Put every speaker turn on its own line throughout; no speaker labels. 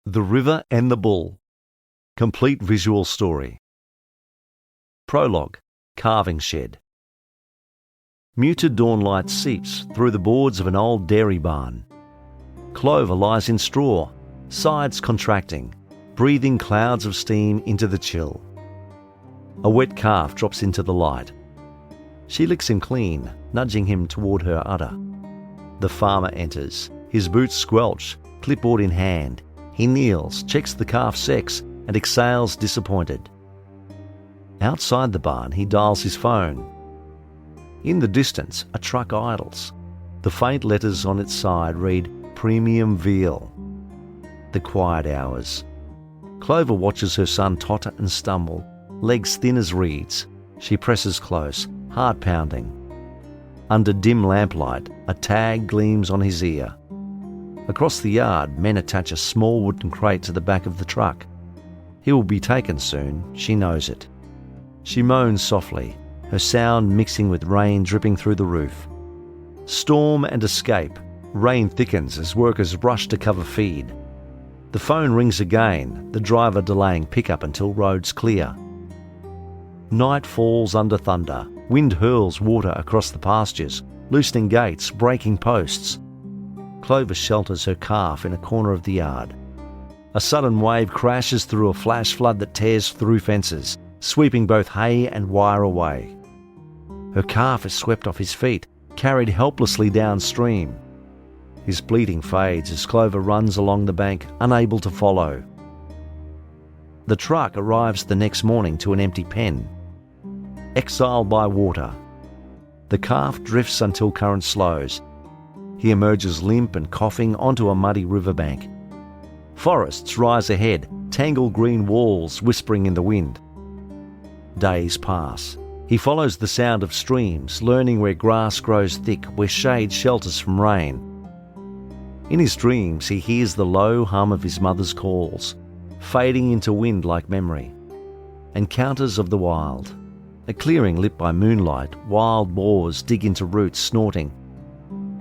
The River and the Bull. Complete visual story. Prologue. Calving shed. Muted dawn light seeps through the boards of an old dairy barn. Clover lies in straw, sides contracting, breathing clouds of steam into the chill. A wet calf drops into the light. She licks him clean, nudging him toward her udder. The farmer enters, his boots squelch, clipboard in hand. He kneels, checks the calf's sex, and exhales disappointed. Outside the barn, he dials his phone. In the distance, a truck idles. The faint letters on its side read Premium Veal. The quiet hours. Clover watches her son totter and stumble, legs thin as reeds. She presses close, heart pounding. Under dim lamplight, a tag gleams on his ear. Across the yard, men attach a small wooden crate to the back of the truck. He will be taken soon, she knows it. She moans softly, her sound mixing with rain dripping through the roof. Storm and escape. Rain thickens as workers rush to cover feed. The phone rings again, the driver delaying pickup until roads clear. Night falls under thunder. Wind hurls water across the pastures, loosening gates, breaking posts. Clover shelters her calf in a corner of the yard. A sudden wave crashes through a flash flood that tears through fences, sweeping both hay and wire away. Her calf is swept off his feet, carried helplessly downstream. His bleating fades as Clover runs along the bank, unable to follow. The truck arrives the next morning to an empty pen. Exiled by water. The calf drifts until current slows. He emerges limp and coughing onto a muddy riverbank. Forests rise ahead, tangled green walls whispering in the wind. Days pass. He follows the sound of streams, learning where grass grows thick, where shade shelters from rain. In his dreams, he hears the low hum of his mother's calls, fading into wind like memory. Encounters of the wild. A clearing lit by moonlight, wild boars dig into roots, snorting.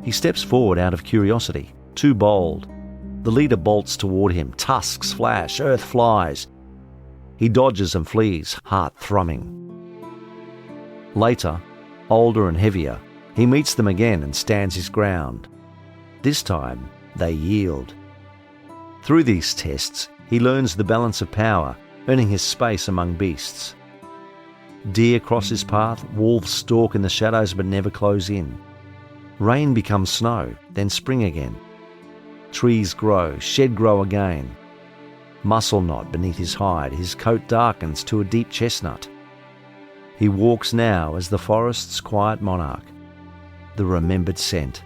He steps forward out of curiosity, too bold. The leader bolts toward him, tusks flash, earth flies. He dodges and flees, heart thrumming. Later, older and heavier, he meets them again and stands his ground. This time, they yield. Through these tests, he learns the balance of power, earning his space among beasts. Deer cross his path, wolves stalk in the shadows but never close in. Rain becomes snow, then spring again. Trees grow, shed grow again. Muscle knot beneath his hide, his coat darkens to a deep chestnut. He walks now as the forest's quiet monarch, the remembered scent.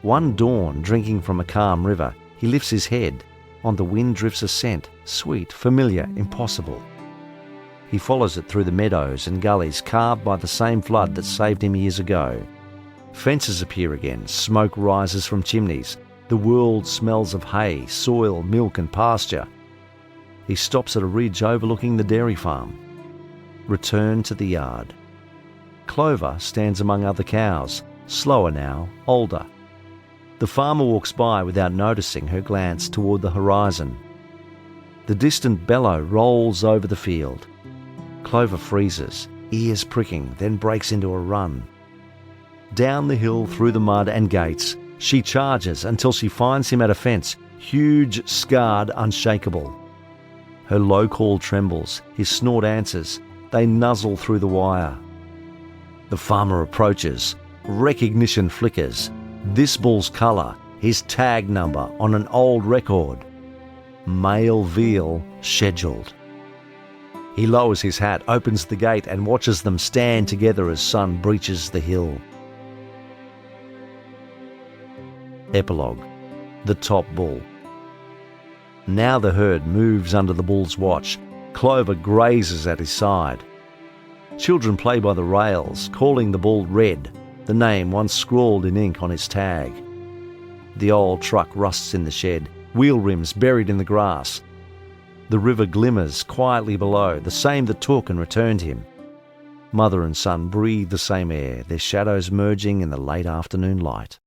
One dawn, drinking from a calm river, he lifts his head. On the wind drifts a scent, sweet, familiar, impossible. He follows it through the meadows and gullies carved by the same flood that saved him years ago. Fences appear again, smoke rises from chimneys. The world smells of hay, soil, milk and pasture. He stops at a ridge overlooking the dairy farm. Return to the yard. Clover stands among other cows, slower now, older. The farmer walks by without noticing her glance toward the horizon. The distant bellow rolls over the field. Clover freezes, ears pricking, then breaks into a run. Down the hill through the mud and gates, she charges until she finds him at a fence, huge, scarred, unshakable. Her low call trembles, his snort answers. They nuzzle through the wire. The farmer approaches. Recognition flickers. This bull's colour, his tag number on an old record. Male veal scheduled. He lowers his hat, opens the gate and watches them stand together as sun breaches the hill. Epilogue. The top bull. Now the herd moves under the bull's watch. Clover grazes at his side. Children play by the rails, calling the bull Red, the name once scrawled in ink on his tag. The old truck rusts in the shed, wheel rims buried in the grass. The river glimmers quietly below, the same that took and returned him. Mother and son breathe the same air, their shadows merging in the late afternoon light.